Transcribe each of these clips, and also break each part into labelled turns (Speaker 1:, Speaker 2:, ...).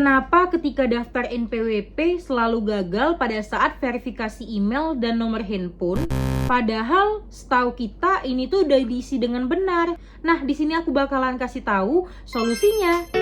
Speaker 1: Kenapa ketika daftar NPWP selalu gagal pada saat verifikasi email dan nomor handphone? Padahal setahu kita ini tuh udah diisi dengan benar. Nah, di sini aku bakalan kasih tahu solusinya.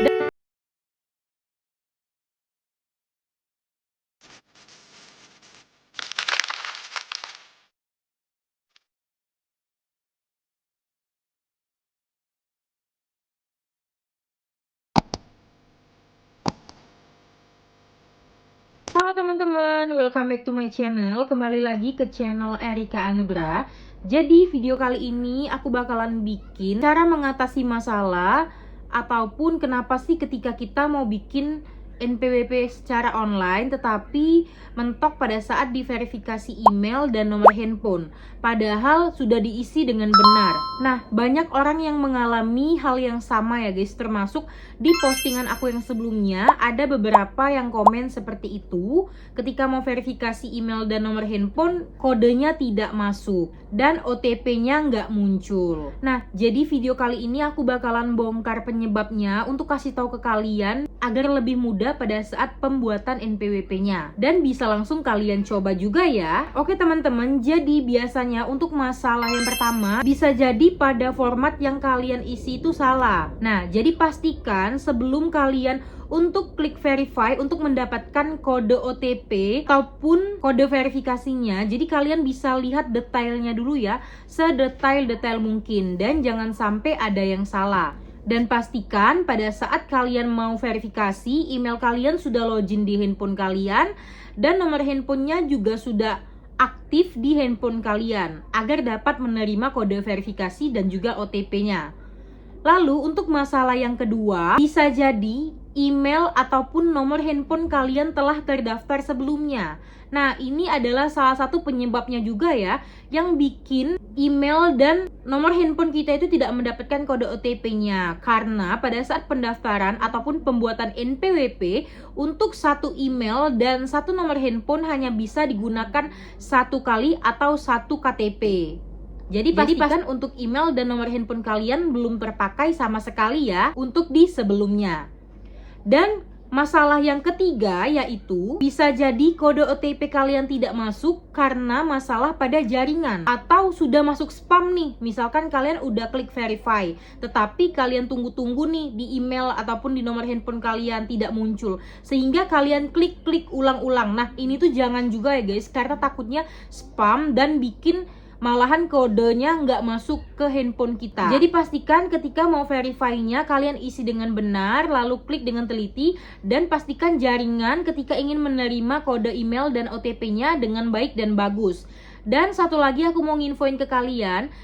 Speaker 1: Halo teman-teman, welcome back to my channel. Kembali lagi ke channel Erika Anugrah. Jadi video kali ini aku bakalan bikin cara mengatasi masalah ataupun kenapa sih ketika kita mau bikin NPWP secara online tetapi mentok pada saat diverifikasi email dan nomor handphone, padahal sudah diisi dengan benar. Nah, banyak orang yang mengalami hal yang sama ya guys, termasuk di postingan aku yang sebelumnya ada beberapa yang komen seperti itu. Ketika mau verifikasi email dan nomor handphone, kodenya tidak masuk dan OTP-nya nggak muncul. Nah, jadi video kali ini aku bakalan bongkar penyebabnya untuk kasih tahu ke kalian agar lebih mudah pada saat pembuatan NPWP-nya, dan bisa langsung kalian coba juga ya. Oke teman-teman, jadi biasanya untuk masalah yang pertama bisa jadi pada format yang kalian isi itu salah. Nah, jadi pastikan sebelum kalian untuk klik verify untuk mendapatkan kode OTP ataupun kode verifikasinya, jadi kalian bisa lihat detailnya dulu ya, sedetail-detail mungkin, dan jangan sampai ada yang salah. Dan pastikan pada saat kalian mau verifikasi, email kalian sudah login di handphone kalian dan nomor handphonenya juga sudah aktif di handphone kalian agar dapat menerima kode verifikasi dan juga OTP-nya. Lalu untuk masalah yang kedua, bisa jadi email ataupun nomor handphone kalian telah terdaftar sebelumnya. Nah, ini adalah salah satu penyebabnya juga ya, yang bikin email dan nomor handphone kita itu tidak mendapatkan kode OTP-nya. Karena pada saat pendaftaran ataupun pembuatan NPWP, untuk satu email dan satu nomor handphone hanya bisa digunakan satu kali atau satu KTP. Jadi pastikan untuk email dan nomor handphone kalian belum terpakai sama sekali ya untuk di sebelumnya. Dan masalah yang ketiga yaitu bisa jadi kode OTP kalian tidak masuk karena masalah pada jaringan atau sudah masuk spam nih. Misalkan kalian udah klik verify tetapi kalian tunggu-tunggu nih di email ataupun di nomor handphone kalian tidak muncul, sehingga kalian klik ulang-ulang. Nah, ini tuh jangan juga ya guys, karena takutnya spam dan bikin malahan kodenya nggak masuk ke handphone kita. Jadi pastikan ketika mau verify-nya kalian isi dengan benar, lalu klik dengan teliti, dan pastikan jaringan ketika ingin menerima kode email dan OTP-nya dengan baik dan bagus. Dan satu lagi aku mau nginfoin ke kalian,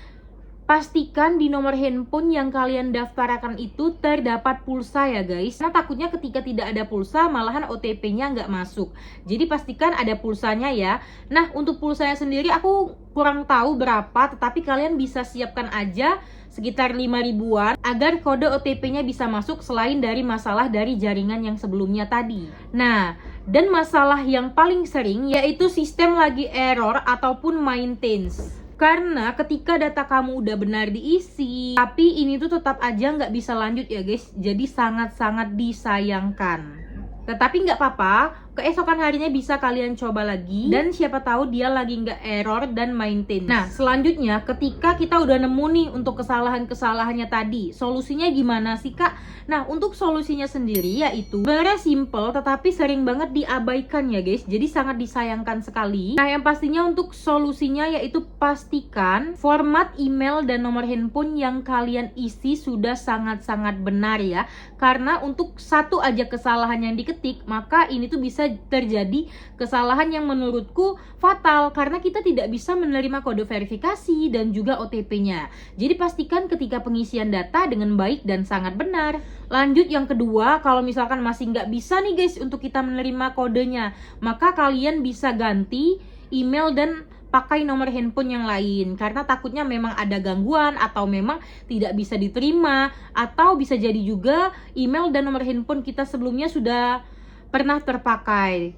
Speaker 1: pastikan di nomor handphone yang kalian daftarkan itu terdapat pulsa ya guys. Karena takutnya ketika tidak ada pulsa malahan OTP-nya nggak masuk. Jadi pastikan ada pulsanya ya. Nah, untuk pulsanya sendiri aku kurang tahu berapa, tetapi kalian bisa siapkan aja sekitar 5 ribuan agar kode OTP-nya bisa masuk selain dari masalah dari jaringan yang sebelumnya tadi. Nah, dan masalah yang paling sering yaitu sistem lagi error ataupun maintenance. Karena ketika data kamu udah benar diisi, tapi ini tuh tetap aja nggak bisa lanjut ya guys. Jadi sangat-sangat disayangkan. Tetapi nggak apa-apa, keesokan harinya bisa kalian coba lagi, dan siapa tahu dia lagi nggak error dan maintenance. Nah, selanjutnya ketika kita udah nemu nih untuk kesalahan-kesalahannya tadi, solusinya gimana sih kak? Nah, untuk solusinya sendiri yaitu sebenarnya simple tetapi sering banget diabaikan ya guys. Jadi sangat disayangkan sekali. Nah, yang pastinya untuk solusinya yaitu pastikan format email dan nomor handphone yang kalian isi sudah sangat-sangat benar ya. Karena untuk satu aja kesalahan yang diketik, maka ini tuh bisa terjadi kesalahan yang menurutku fatal karena kita tidak bisa menerima kode verifikasi dan juga OTP-nya. Jadi pastikan ketika pengisian data dengan baik dan sangat benar. Lanjut yang kedua, kalau misalkan masih nggak bisa nih guys untuk kita menerima kodenya, maka kalian bisa ganti email dan pakai nomor handphone yang lain, karena takutnya memang ada gangguan atau memang tidak bisa diterima, atau bisa jadi juga email dan nomor handphone kita sebelumnya sudah pernah terpakai.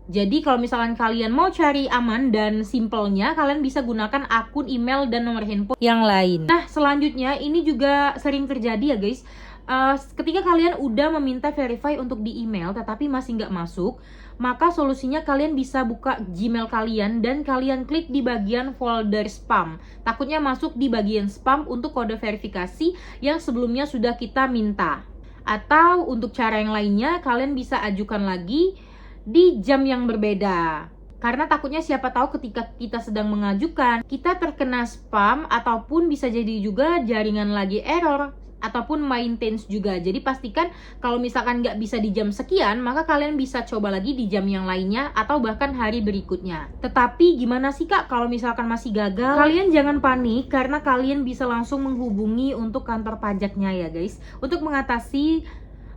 Speaker 1: Jadi kalau misalkan kalian mau cari aman dan simpelnya, kalian bisa gunakan akun email dan nomor handphone yang lain. Nah, selanjutnya ini juga sering terjadi ya guys. ketika kalian udah meminta verify untuk di email tetapi masih nggak masuk, maka solusinya kalian bisa buka Gmail kalian dan kalian klik di bagian folder spam. Takutnya masuk di bagian spam untuk kode verifikasi yang sebelumnya sudah kita minta. Atau untuk cara yang lainnya, kalian bisa ajukan lagi di jam yang berbeda. Karena takutnya siapa tahu ketika kita sedang mengajukan, kita terkena spam ataupun bisa jadi juga jaringan lagi error ataupun maintenance juga. Jadi pastikan kalau misalkan nggak bisa di jam sekian, maka kalian bisa coba lagi di jam yang lainnya atau bahkan hari berikutnya. Tetapi gimana sih Kak kalau misalkan masih gagal? Kalian jangan panik karena kalian bisa langsung menghubungi untuk kantor pajaknya ya guys, untuk mengatasi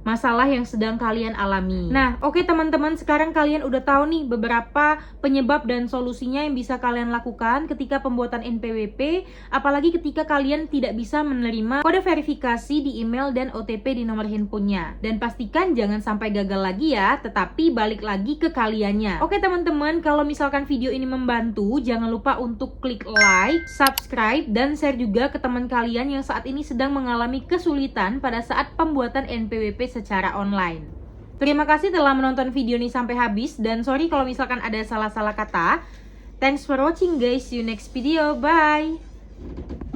Speaker 1: masalah yang sedang kalian alami. Nah, oke teman-teman, sekarang kalian udah tahu nih beberapa penyebab dan solusinya yang bisa kalian lakukan ketika pembuatan NPWP, apalagi ketika kalian tidak bisa menerima kode verifikasi di email dan OTP di nomor handphonenya. Dan pastikan jangan sampai gagal lagi ya, tetapi balik lagi ke kaliannya. Oke teman-teman, kalau misalkan video ini membantu, jangan lupa untuk klik like, subscribe, dan share juga ke teman kalian yang saat ini sedang mengalami kesulitan pada saat pembuatan NPWP secara online. Terima kasih telah menonton video ini sampai habis, dan sorry kalau misalkan ada salah-salah kata. Thanks for watching guys, see you next video, bye.